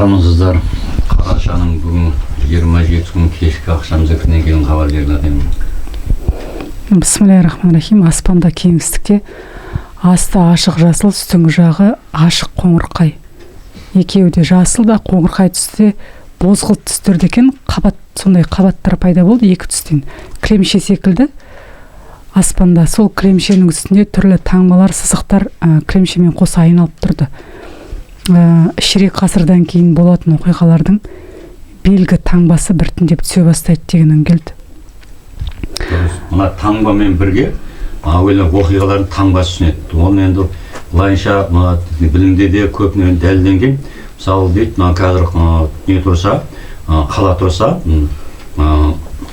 Саламатсыздар. Қарашаның бүгін 27 күн кешкі ақшам зікірінен келген хабарларын. Бисмиллахиррахманиррахим. Аспанда кеңістікте асты ашық жасыл, үстіңгі жағы ашық қоңырқай. Екеуі де жасыл да қоңырқай түсте бозғылт түстерде екен, сондай қабаттар пайда болды екі түстен. Кремше секілді. Аспанда сол кремшенің үстінде түрлі таңбалар, сызықтар кремшемен қоса айналып тұрды. Ширек ғасырдан кейін болатын оқиғалардың белгі таңбасы біртіндеп түсе бастайды дегеннен келді. Мына таңбамен бірге әуелі оқиғалардың таңбасы түсінеді. Оны енді былайша білімде де көпінен дәлелденген. Мысалы дейді, қазір не тұрса, қала тұрса,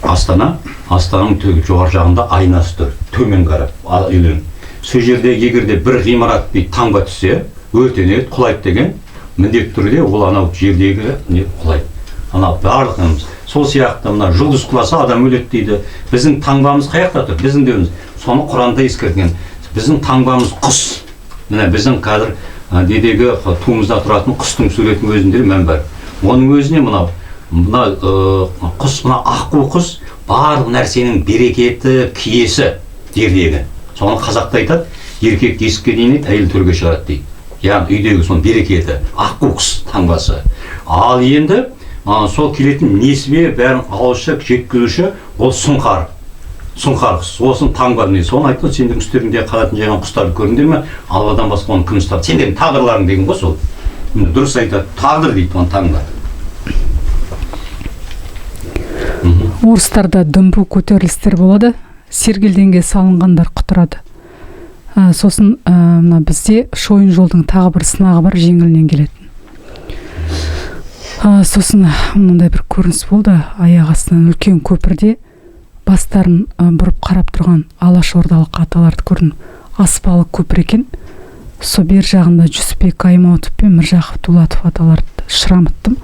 Астананың жоғар жағында айнасы тұр, төмен қарап үйлерін. Сол жерде егерде бір ғимарат таңба түссе, өртенеді, құлайды деген міндетті түрде ол анау жердегі құлайды. Анау барлығымыз. Сол сияқты мына жұлдыз құласа адам өледі дейді. Біздің таңбамыз қаяқта тұр? Біздің деуіміз. Соны Құранда ескерткен. Біздің таңбамыз құс. Міне біздің қазір дедегі туымызда тұратын құстың суретінің өзінде мән бар. Оның өзіне мына құс, мына аққу құс барлық нәрсенің берекеті, киесі жердегі. Соны қазақта айтады, еркек есікке дейін, әйел төрге шығарады дейді. Яғни үйдегі соның берекеті, аққу құс таңбасы. Ал енді сол келетін несібе бәрін алушы, жеткізуші, ол сұңқар. Сұңқар құс. Осының таңбасы. Соны айтты, сендердің үстеріңде қалатын жайған құстарды көрдіңдер ме? Алладан басқа оны кім ұстады? Сендердің тағдырларың деген ғой сол. Дұрыс айтады, тағдыр дейді оны таңба. Орыстарда дүмпу көтерілістер болады, сергелденге салынғандар құтырады. Сосын бізде шойын жолдың тағы бір сынағы бар, жеңілінен келетін. Сосын мынандай бір көрініс болды, аяқ астынан үлкен көпірде бастарын бұрып қарап тұрған алашордалық аталарды көрдім. Аспалы көпір екен. Сол бер жағында Жүсіпбек Аймауытов пен Міржақып Дулатов аталарды шырамыттым.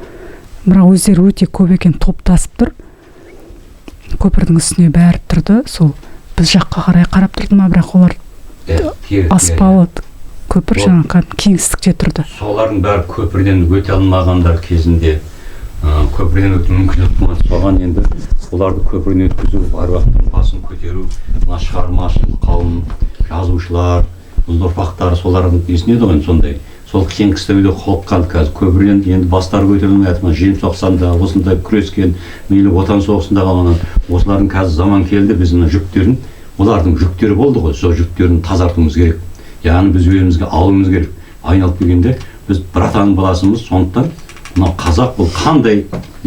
Бірақ өздері өте көп екен, топтасып тұр. Көпірдің үстіне бәрі тұрды. Сол біз жаққа қарай қарап тұрды ма, бірақ олар аспалы көпір жаңағы кеңістікте тұрды. Солардың бәрі көпірден өте алмағандар кезінде көпірден өту мүмкіндік болмады. Соған енді оларды көпірден өткізу, аруақтың басын көтеру, шығармашылық қауым, жазушылар, ұрпақтары солардың есінеді ғой сондай. Сол кеңістікте қолып қалды қазір. Көпірден енді бастары көтерілмей жатыр. Жем соқсанда, осындай күрескен, мейлі отан соғысында қалған, осылардың қазір заман келді, біз мына жүктерін, олардың жүктері болды ғой, сол жүктерін тазартуымыз керек. Яғни біз өзімізге алуымыз керек. Айналып келгенде біз бір атаның баласымыз, сондықтан мына қазақ бұл қандай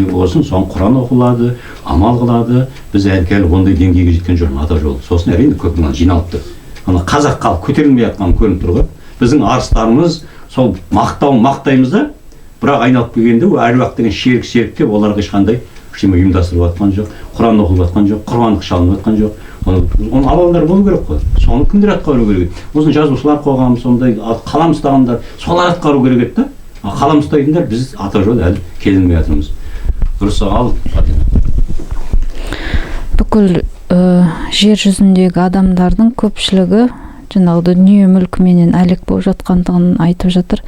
болсын, соны Құран оқылады, амал қылады. Біз әлі ондай деңгейге жеткен жоқ ата жолы. Сосын әрине көп жиналыпты. Ана қазақ халық көтерілмей жатқан көрініп тұр ғой. Біздің арыстарымыз сол мақтаймыз да, бірақ айналып келгенде әруақ деген шерік деп оларға ешқандай ештеңе ұйымдастырылып жатқан жоқ, Құран оқылып жатқан жоқ, құрбандық шалынып жатқан жоқ. Оның амалдар болу керек қой. Соны кімдер атқару керек? Осыны жазушылар қоғамы, сондай қалам ұстағандар, солар атқару керек еді да. Қалам ұстайтындар біз ата жол әлі келінмей жатырмыз. Дұрыс ал. Бүкіл жер жүзіндегі адамдардың көпшілігі жаңағы дүние мүлкіменен әлек болып жатқандығын айтып жатыр.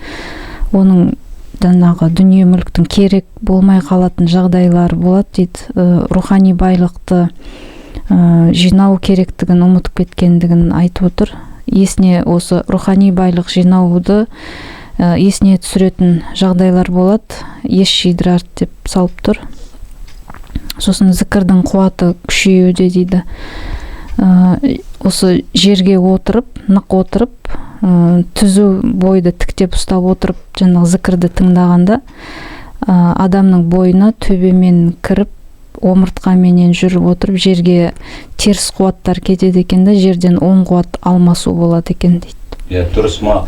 Оның жаңағы дүние мүліктің керек болмай қалатын жағдайлар болады дейді. Рухани байлықты жинау керектігін ұмытып кеткендігін айтып отыр. Есіне осы рухани байлық жинауды есіне түсіретін жағдайлар болады. Ес жидырады деп салып тұр. Сосын зікірдің қуаты күшеюде дейді. Осы жерге отырып, нық отырып, түзу бойды тіктеп ұстап отырып, жаңағы зікірді тыңдағанда адамның бойына төбемен кіріп, омыртқаменен жүріп отырып, жерге теріс қуаттар кетеді екен де, жерден оң қуат алмасу болады екен дейді. Дұрыс ма?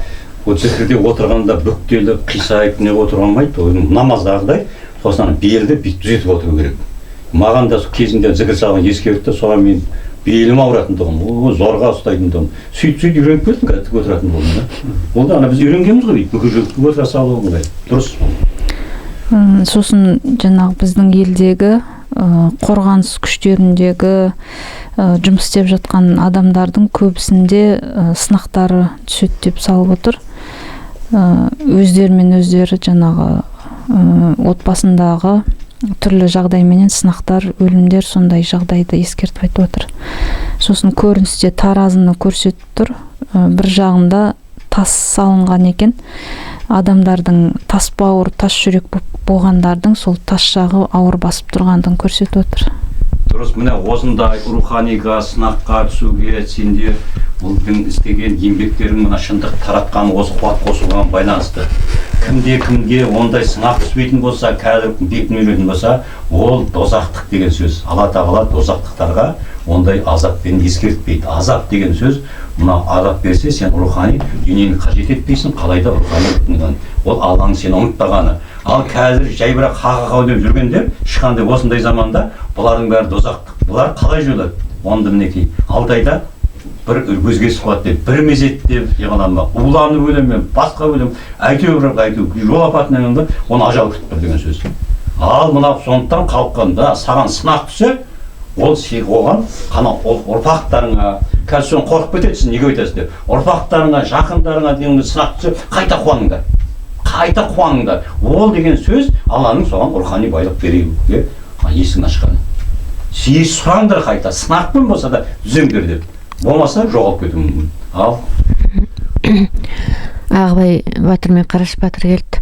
Ол зікірде отырғанда бүктеліп, қисайып не отырғанмайды. Намаздағыдай, сосын белді түзетіп отыру керек. Маған да кезінде зікір салған ескертті, соған мен белім ауыратындығым, зорға ұстайтындығым. Сөйтіп үйреніп кеттім, тік отыратын болдым. Ол да біз үйренгенбіз ғой, бүкіл отыра салу оңай. Дұрыс. Сосын жаңағы біздің елдегі қорғаныс күштеріндегі жұмыс істеп жатқан адамдардың көбісінде сынақтары түседі деп салып отыр. Өздерімен өздері жаңағы отбасындағы түрлі жағдай менен сынақтар, өлімдер сондай жағдайды ескертіп айтып отыр. Сосын көріністе таразыны көрсетіп тұр. Бір жағында тас салынған екен. Адамдардың тас бауыр, тас жүрек болғандардың сол тас жағы ауыр басып тұрғандығын көрсетіп отыр. Дұрыс, міне осындай руханиға, сынаққа түсуге сенде бұлдың істеген еңбектерің мына шындық таратқан осы қуат қосылған байланысты. Кімде ондай сынақ түспейтін болса, қазір бетін өлетін болса, ол дозақтық деген сөз. Алла тағала дозақтықтарға ондай азаппен ескертпейді. Азап деген сөз, мына азап берсе, сен рухани дүниені қажет етпейсің, қалайда рухани ол Алланың сені ұмытпағаны. Ал қазір жай бірақ хақиқат деп жүргендер, ешқандай осындай заманда бұлардың бәрі дозақтық. Бұлар қалай жүреді? Онда мінекей алдайда бір өзгесі қуады деп, бір мезетте уланып өлем, басқа өлем, әйтеуір жол апатынан оны ажал күтіп тұр деген сөз. Ал мына сондықтан қалқанда саған сынақ түссе, ол оған қана ұрпақтарыңа, қазір соны қорқып кетесің, неге өйтесің деп, ұрпақтарыңа, жақындарыңа деген сынақ түссе, қайта қуаныңдар. Ол деген сөз Алланың соған рухани байлық беруге есігін ашқаны. Сұраңдар қайта, сынақпен болса да түзеңдер деп. Болмаса жоғалып кетуі мүмкін. Ал Ағыбай батыр мен Қараш батыр келді.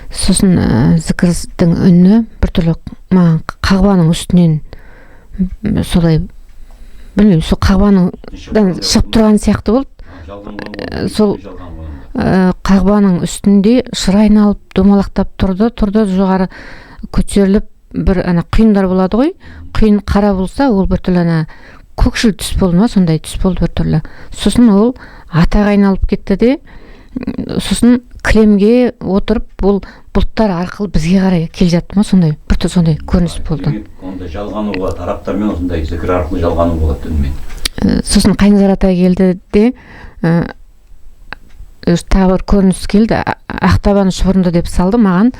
Сосын зікірдің үні біртүрлі маған қағбаның үстінен солай білмеймін, сол қағбаның шығып тұрған сияқты болды. Сол қағбаның үстінде шыр айналып домалақтап тұрды, жоғары көтеріліп бір құйындар болады ғой. Құйын қара болса, ол біртүрлі көкшіл түс болды ма, сондай түс болды біртүрлі. Сосын ол атаға айналып кетті де, сосын кілемге отырып, ол бұлттар арқылы бізге қарай келе жатты ма, сондай бір сондай көрініс болды. Онда жалғану болады, арабтармен осындай зікір арқылы жалғану болады үнмен. Сосын Қайназар ата келді де, тағы бір көрініс келді, ақтабан шұбырынды деп салды маған,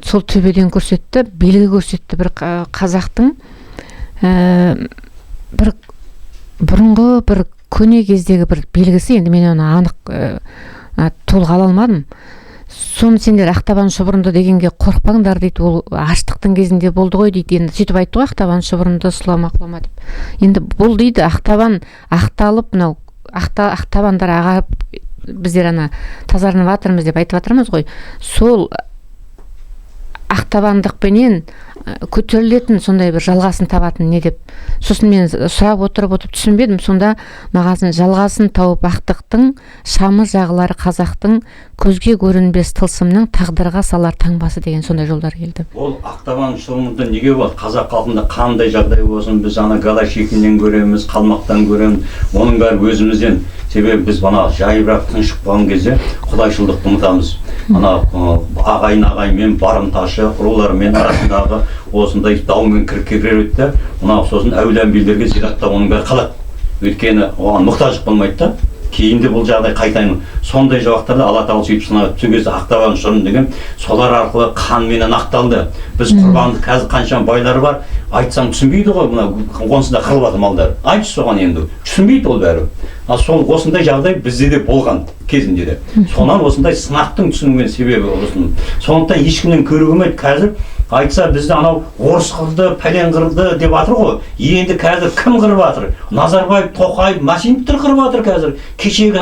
сол төбеден көрсетті, белгі көрсетті бір қазақтың бір бұрынғы бір көне кездегі бір белгісі, енді мен оны анық толық ала алмадым. Соны сендер ақтабан шұбырынды дегенге қорықпаңдар дейді, ол аштықтың кезінде болды ғой дейді. Енді сөйтіп айтты ғой, ақтабан шұбырынды сұлама құлама деп. Енді бұл дейді, ақтабан ақталып, мынау ақтабандар ағарып, біздер тазарынып жатырмыз деп айтып жатырмыз ғой. Сол ақтабандықпенен көтерілетін сондай бір жалғасын табатын не деп. Сосын мен сұрап отырып түсінбедім. Сонда мағасын жалғасын тауып ақтықтың шамы жағылары қазақтың көзге көрінбес тылсымның тағдырға салар таңбасы деген сондай жолдар келді. Ол ақтабан шылымында неге болады? Қазақ халқында қандай жағдай болсын, біз голощекиннен көреміз, қалмақтан көреміз, оның бәрі өзімізден. Себебі біз жайырақ тыншып қалған кезде құдайшылдықты ұмытамыз. Ағайын-ағайынмен, барымташы, рулармен арасындағы осындай даумен кірер өтті. Сосын әулие-әмбиелерге зираттап оның бәрі қалады. Өйткені оған мұқтаждық болмайды да. Кейінде бұл жағдай қайтайын. Сондай жауақтарда Алла тағала сөйтіп сынап түскен кезде ақтабан шұрын деген солар арқылы қанменен ақталды. Біз құрбанды қазір қанша байлары бар, айтсаң түсінбейді ғой, онсында қырылып жатыр малдар. Айтшы соған енді. Түсінбейді ол бәрі. Сол осындай жағдай бізде де болған кезінде де. Сонан осындай сынақтың түсінген себебі осының. Сондықтан ешкімнен көруге болмайды. Қазір айтса бізді орыс қырды, пәлен қырды деп жатыр ғой. Енді қазір кім қырып жатыр? Назарбаев, Тоқаев, Машиновтар қырып жатыр қазір. Кешегі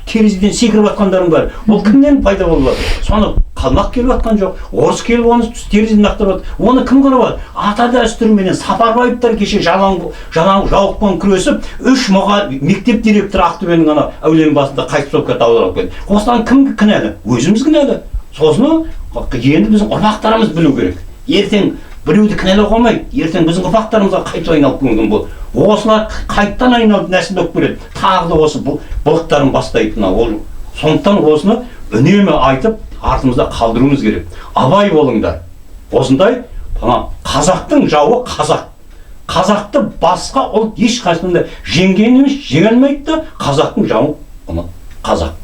терезеден секіріп жатқандарың бар. Ол кімнен пайда болып жатыр? Соны қалмақ келіп жатқан жоқ. Орыс келіп оны терезеден лақтырып жатыр. Оны кім қырып жатыр? Ата дәстүрменен Сапарбаевтар кеше жауықпен күресіп, 3 мектеп директоры Ақтөбенің әулиенің басында қайтып сол кетті, аударып кетті. Осыдан кім кінәлі? Өзіміз кінәлі. Сосын енді біздің ұрпақтарымыз білу керек. Ертең біреуді кінәлауға болмайды. Ертең біздің ұрпақтарымызға қайтып айналып келген бұл. Осылар қайттан айналып нәсіл болып келеді. Тағы да осы былықтарын бастайды. Сондықтан осыны үнемі айтып, артымызда қалдыруымыз керек. Абай болыңдар. Осындай қазақтың жауы қазақ. Қазақты басқа ұлт ешқашанда жеңген емес, жеңе алмайды да, қазақтың жауы қазақ.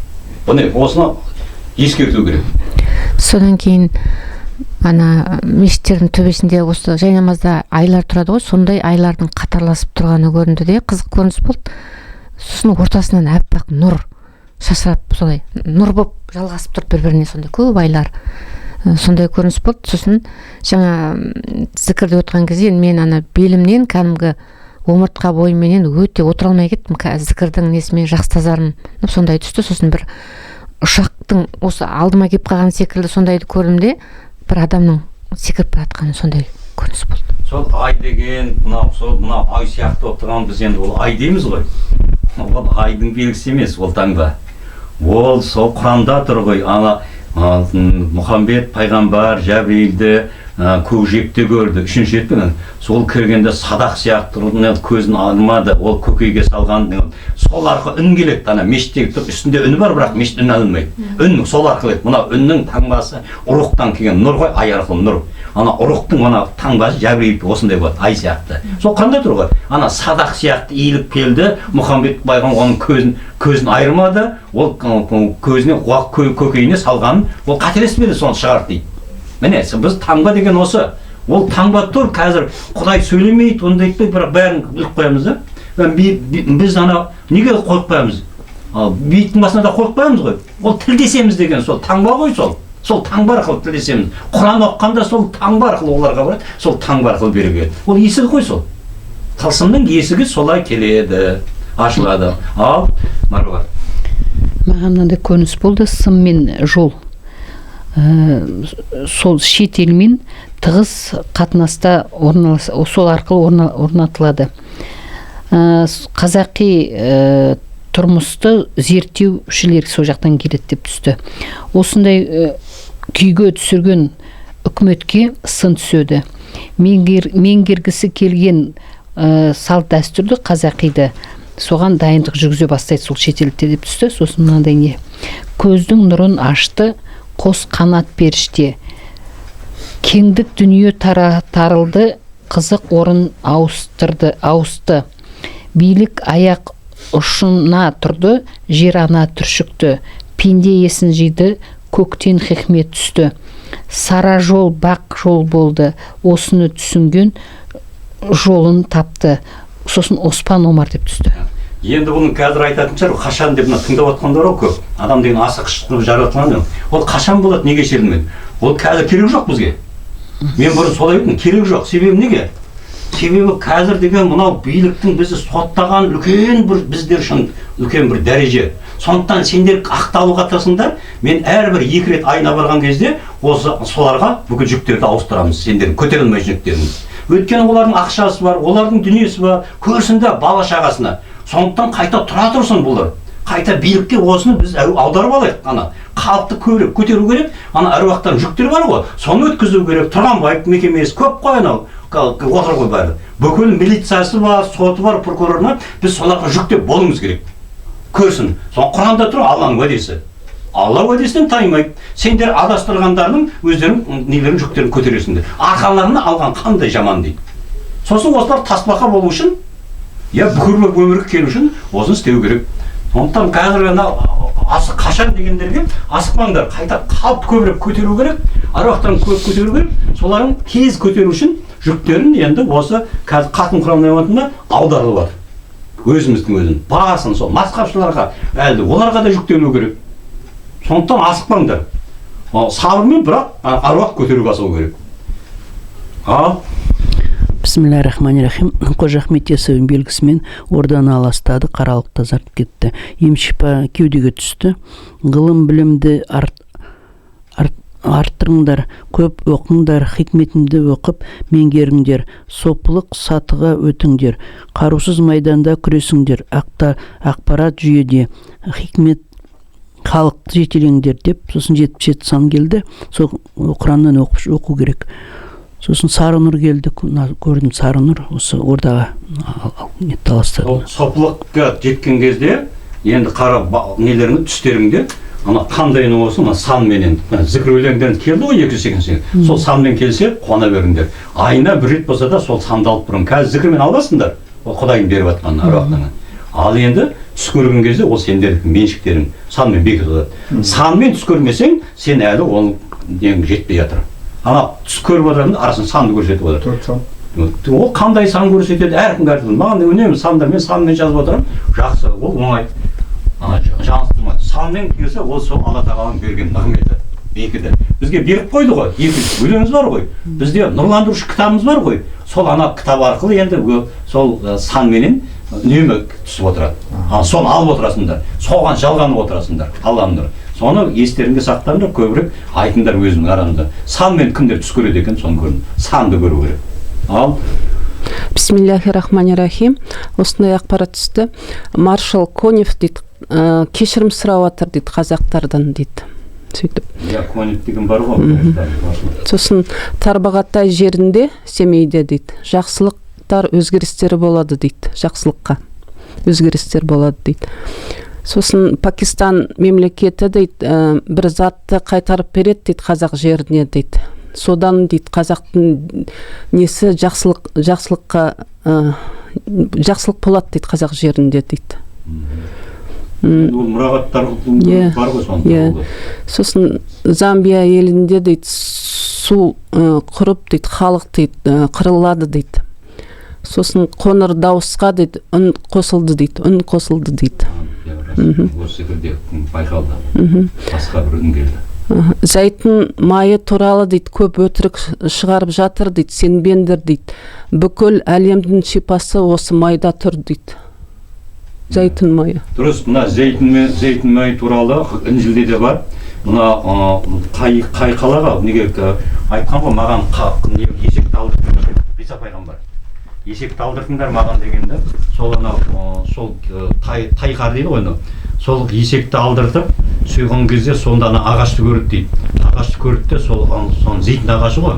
Осыны ескерту керек. Содан кейін мешіттердің төбесінде осы жай намазда айлар тұрады ғой, сондай айлардың қатарласып тұрғаны көрінді де, қызық көрініс болды. Сосын ортасынан әппақ нұр шашырап, солай нұр боп жалғасып тұр бір-біріне, сондай көп айлар. сондай көрініс болды. Сосын жаңа зікірде отырған кезде мен ана белімнен кәдімгі омыртқа бойыменен өте отыра алмай кеттім. Зікірдің несімен жақсы тазарынып сондай түсті. Сосын бір ұшақтың осы алдыма келіп қалған секілді сондайды көрдім де, бір адамның секіріп бара жатқаны сондай көрініс болды. Сол ай деген, мынау ай сияқты болып тұрған біз енді ол ай дейміз ғой. Ол айдың белгісі емес, ол таңба. Ол сол Құранда тұр ғой, Мұхаммед пайғамбар Жәбірейілді көкжиекте көрді. Үшінші рет сол кіргенде садақ сияқты көзін алмады, ол көкейге салған. Сол арқылы үн келеді. Ана мешіттегі тұр, үстінде үні бар, бірақ мешіт үн алынбайды. Үн сол арқылы. Мынау үннің таңбасы ұрықтан келген нұр ғой, ай арқылы нұр. Ана ұрықтың ана таңбасы Жәбірейіл осындай болады, ай сияқты. Сол қандай тұр ғой? Ана садақ сияқты иіліп келді. Мұхаммед пайғамбар оның көзін айырмады. Ол көзіне көкейіне салған. Ол қателеспеді, соны шығарды дейді. Міне, біз таңба деген осы. Ол таңба тұр, қазір Құдай сөйлемейді, онда айтпай, бірақ бәрін біліп қоямыз да. Біз ана неге қойып қоямыз? Бейіттің басына да қойып қоямыз ғой. Ол тілдесеміз деген сол таңба ғой сол. Сол таңба арқылы тілдесеміз. Құран оқығанда сол таңба арқылы оларға барады, сол таңба арқылы береді. Ол есігі ғой сол. Тылсымның есігі солай келеді, ашылады. Ал, Марва. Маған мынандай көрініс болды, сым мен жол. Сол шет елмен тығыз қатынаста сол арқылы орнатылады. Қазақи тұрмысты зерттеушілер сол жақтан келеді деп түсті. Осындай күйге түсірген үкіметке сын түседі. Меңгергісі келген салт дәстүрді қазақиды соған дайындық жүргізе бастайды сол шетелдіктер деп түсті. Сосын мынандай не? Көздің нұрын ашты қос қанат періште, кеңдік дүние тарылды, қызық орын ауысты, билік аяқ ұшына тұрды, жер ана түршікті, пенде есін жиды, көктен хикмет түсті, сара жол бақ жол болды, осыны түсінген жолын тапты. Сосын Оспан Омар деп түсті. Енді бұның қазір айтатын шығар, қашан деп тыңдап отқандар көп. Адам деген асық шықып жаратылған. Ол қашан болады, неге шерілмеді? Ол қазір керек жоқ бізге. Мен бұрын солай едім, керек жоқ. Себебі неге? Себебі қазір деген мынау биліктің бізді соттаған үлкен бір біздер үшін үлкен бір дәреже. Сондықтан сендер ақталуға тырысыңдар. Мен әрбір 2 рет айына барған кезде осы соларға бүкіл жүктерді ауыстырамыз. Сендер көтере алмай жүктеріңіз. Өйткені олардың ақшасы бар, олардың дүниесі бар, көрсіңдер бала шағасына. Сондықтан қайта тұра тұрсын бұлар. Қайта билікке осыны біз аударып алайық. Ана халықты көбірек көтеру керек. Ана әруақтан жүктер бар ғой, соны өткізу керек. Тұрғанбаев мекемесі көп қой анау. Отыр ғой бәрі. Бүкіл милициясы бар, соты бар, прокурорына біз соларға жүктеп болуымыз керек. Көрсін. Соны Құранда тұр Алланың уәдесі. Алла уәдесінен таймайды. Сендер адастырғандардың өздерінің нелерін жүктерін көтересіңдер. Арқаларына алған қандай жаман дейді. Сосын осылар тасбақа болу үшін, бүкіл өмірге келу үшін осыны істеу керек. Сондықтан қазір асық қашан дегендерге асықпаңдар. Қайта қалып көбірек көтеру керек, аруақтарын көп көтеру керек. Соларын тез көтеру үшін жүктерін енді осы қазір қатын құрамына айналатында аударылып жатыр. Өзіміздің өзін басын сол масқапшыларға әлде оларға да жүктелу керек. Сондықтан асықпаңдар. Сабырмен бірақ аруақ көтеруге асығу керек. Ал Бисмиллахир-рахманир-рахим. Қожа Ахмет Яссауидің белгісімен орданы аластады, қаралық тазартып кетті. Емшипа кеудеге түсті. Ғылым білімді арттырыңдар, көп оқыңдар, хикметімді оқып меңгеріңдер, сопылық сатыға өтіңдер, қарусыз майданда күресіңдер, ақпарат жүйеде хикмет халықты жетелеңдер деп, сосын 77 сан келді. Сол Құраннан оқу керек. Сосын сары нұр келді, көрдім сары нұр, осы ордаға таластады. Сопылыққа жеткен кезде, енді қара нелеріңді, түстеріңде, қандайын осы, санменен, зікір өлеңдерін келді ғой 280. Сол санмен келсе, қуана беріңдер. Айына бір рет болса да, сол санды алып бұрын. Қазір зікірмен аласыңдар, ол Құдайың беріп атқан аруақтан. Ал енді түс көрген кезде, ол сендердің меншіктерің санмен бекіт болады. Санмен түс көрмесең, сен әлі ол жетпей жатыр. Ана түс көріп отырғанда арасын санды көрсетіп отыр. Ол қандай сан көрсетеді, әркім әртүрлі. Маған үнемі сандармен, санмен жазып отырам. Жақсы, ол оңай. Жаныстырмайды. Санмен келсе, ол сол Алла тағаланың берген нығметі. бекіді. Бізге беріп қойды ғой, 2 өлеңіміз бар ғой. Бізде нұрландырушы кітабымыз бар ғой. Сол ана кітап арқылы енді сол санменен үнемі түсіп отырады. Соны алып отырасыңдар, соған жалғанып отырасыңдар, Алланың. Соны естеріңде сақтаңдар, көбірек айтыңдар өзінің араңызда. Санмен кімдер түс көреді екен, соны көрін. Санды көру керек. Ал Бисмиллахи-рахмани-рахим. Осындай ақпарат түсті. Маршал Конев дейді, кешірім сұрап жатыр дейді қазақтардан дейді. Сөйтіп. Я Конев деген бар ғой. Сосын Тарбағатай жерінде, Семейде дейді, жақсылықтар өзгерістері болады дейді. Жақсылыққа өзгерістер болады дейді. Сосын Пакистан мемлекеті дейді, бір затты қайтарып береді дейді қазақ жеріне дейді. Содан дейді қазақтың несі жақсылық болады дейді қазақ жерінде дейді. Ол мұрағаттар бар ғой соны. Сосын Замбия елінде дейді су құрып дейді, халық дейді қырылады дейді. Сосын қоңыр дауысқа дейді үн қосылды дейді. Осы секілде байқалды. Басқа бір үн келді. Зәйтүн майы туралы дейді көп өтірік шығарып жатыр дейді, сенбеңдер дейді. Бүкіл әлемдің шипасы осы майда тұр дейді. Зәйтүн майы. Дұрыс, мына зәйтүн майы туралы Інжілде де бар. Мына қай қалаға неге айтқан ғой, маған есекті алдыртыңдар, Иса пайғамбар. Есекті алдыртыңдар маған дегенде, сол тайқар дейді ғой, сол есекті алдыртып сүйған кезде сонда ағашты көрді дейді. Ағашты көрді де соны зейтін ағашы ғой.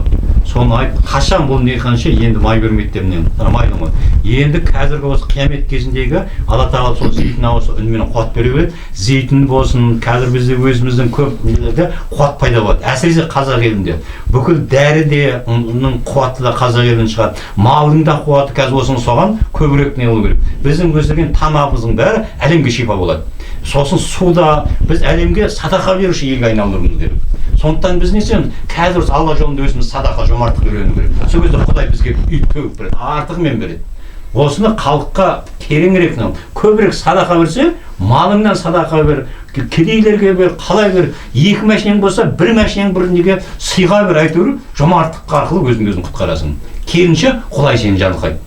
Соны айтып, қашан бұл не қанша енді май бермейді деп майдың ғой. Енді қазіргі осы қиямет кезіндегі Алла тағала сол зейтін ағашы үнмен қуат бере береді. Зейтін болсын, қазір бізде өзіміздің көп нелерде қуат пайда болады. Әсіресе қазақ елінде. Бүкіл дәрі де қуаты да қазақ елінен шығады. Малдың да қуаты қазір осыны соған көбірек не болу керек. Біздің өсірген тамағымыздың бәрі әлемге шипа болады. Сосын суда біз әлемге садақа беруші елге айналдыруымыз керек. Сондықтан біз не істейміз? Қазір Алла жолында өзіміз садақа, жомарттық үйрену керек. Сол кезде Құдай бізге үй төгіп береді, артығымен береді. Осыны халыққа тереңірек, көбірек садақа берсе, малыңнан садақа бер, кедейлерге бер, қалай бер, 2 машинаң болса, 1 машинаң бір неге сыйға бер, әйтеуір жомарттық арқылы өзің құтқарасың. Керінше Құдай сені жарылқайды.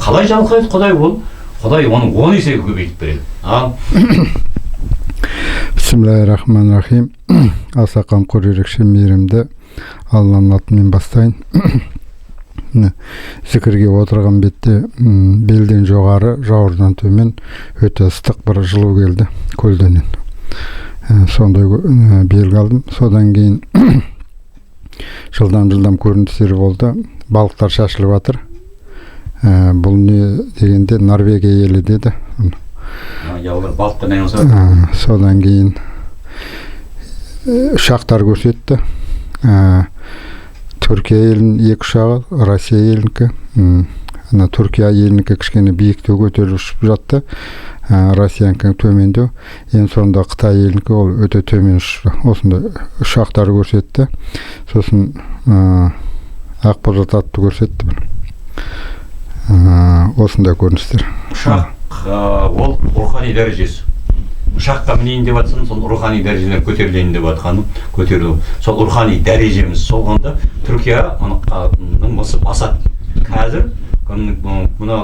Қалай жарылқайды Құдай ол? Құдай оның 10 есе көбейтіп береді. Бисмиллахи-рахмани-рахим. Аса қамқор ерекше мейірімді Алланың атымен бастайын. Зікірге отырған бетте белден жоғары, жауырдан төмен өте ыстық бір жылу келді көлденен. Сондай белгі алдым. Содан кейін жылдам көріністер болды. Балықтар шашылып жатыр. Бұл не дегенде Норвегия елі деді. Содан кейін ұшақтар көрсетті. Түркия елінің 2 ұшағы, Россия елінікі. Түркия елінікі кішкене биіктеу көтеріліп ұшып жатты. Россиянікі төмендеу. Ең соңында Қытай елінікі ол өте төмен ұшты. Осындай ұшақтар көрсетті. Сосын ақпарат атты көрсетті. Осындай көріністер. Ұшақ ол рухани дәрежесі. Ұшаққа мінейін деп жатсам, сол рухани дәрежелер көтерілейін деп жатқаным, көтерілу. Сол рухани дәрежеміз солғанда Түркияның мысы басады. Қазір мына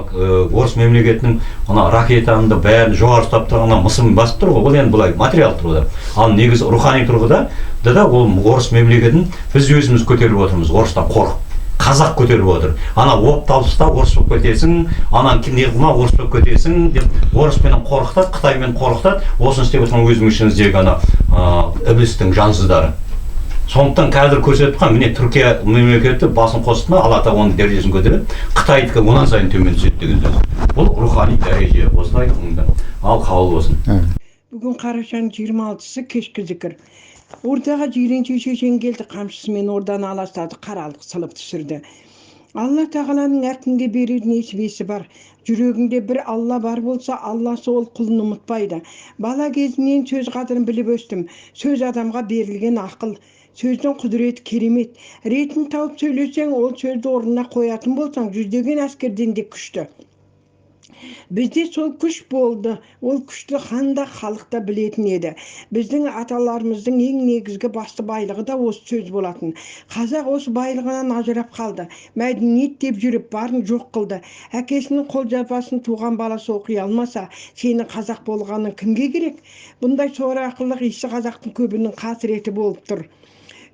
орыс мемлекетінің ракетаны бәрін жоғары ұстап тұрғанда мысын басып тұр ғой, ол енді былай материал тұрғыда. Ал негізі рухани тұрғыда да ол орыс мемлекетін біз өзіміз көтеріп отырмыз, орыстан қорқып. Қазақ көтеріп отыр. Ана опталыста орыс болып кетесің, анан не қылма орыс болып кетесің деп орыспенен қорқытады, Қытаймен қорқытады. Осыны істеп отырған өзің ішіңіздегі іблістің жансыздары. Сондықтан қазір көрсетіп тұрған, міне Түркия мемлекеті басын қосты ма, Алла тағала оның дәрежесін көтереді, Қытайдікі онан сайын төмен түседі деген сөз. Бұл рухани дәреже. Осылай ал қабыл болсын. Бүгін қарашаның 26-сы кешкі зікір. Ордаға жиренше шешен келді, қамшысымен орданы аластады, қаралық сылып түсірді. Алла тағаланың әркімге берер несібесі бар. Жүрегіңде бір Алла бар болса, Алла сол құлын ұмытпайды. Бала кезінен сөз қадірін біліп өстім. Сөз адамға берілген ақыл. Сөздің құдіреті керемет. Ретін тауып сөйлесең, ол сөзді орнына қоятын болсаң, жүздеген әскерден де күшті. Бізде сол күш болды. Ол күшті ханда халықта білетін еді. Біздің аталарымыздың ең негізгі басты байлығы да осы сөз болатын. Қазақ осы байлығынан ажырап қалды. Мәдениет деп жүріп барын жоқ қылды. Әкесінің қолжазбасын туған баласы оқи алмаса, сені қазақ болғаның кімге керек? Бұндай сорақылық исі қазақтың көбінің қасіреті болып тұр.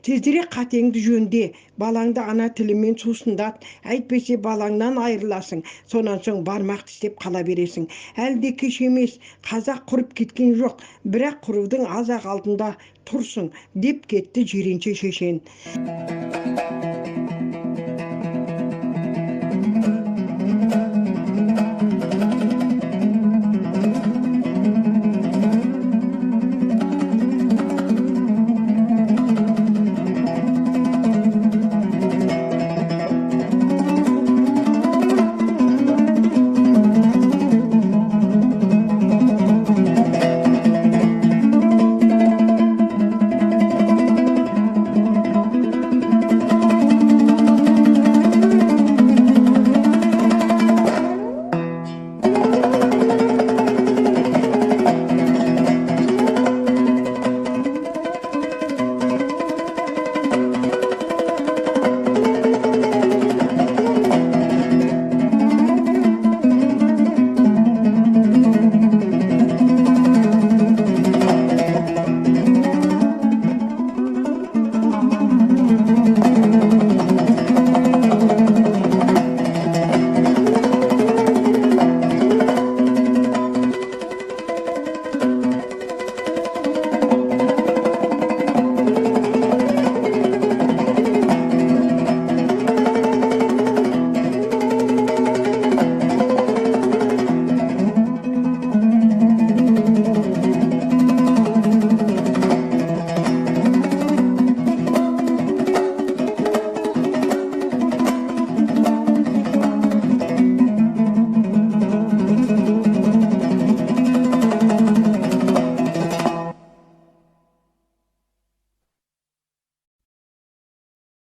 Тезірек қатеңді жөнде, балаңды ана тілімен сусындат, әйтпесе балаңнан айырыласың, сонан соң бармақ тістеп қала бересің. Әлде кеш емес, қазақ құрып кеткен жоқ, бірақ құрудың аз-ақ алдында тұрсың, деп кетті Жиренше шешен.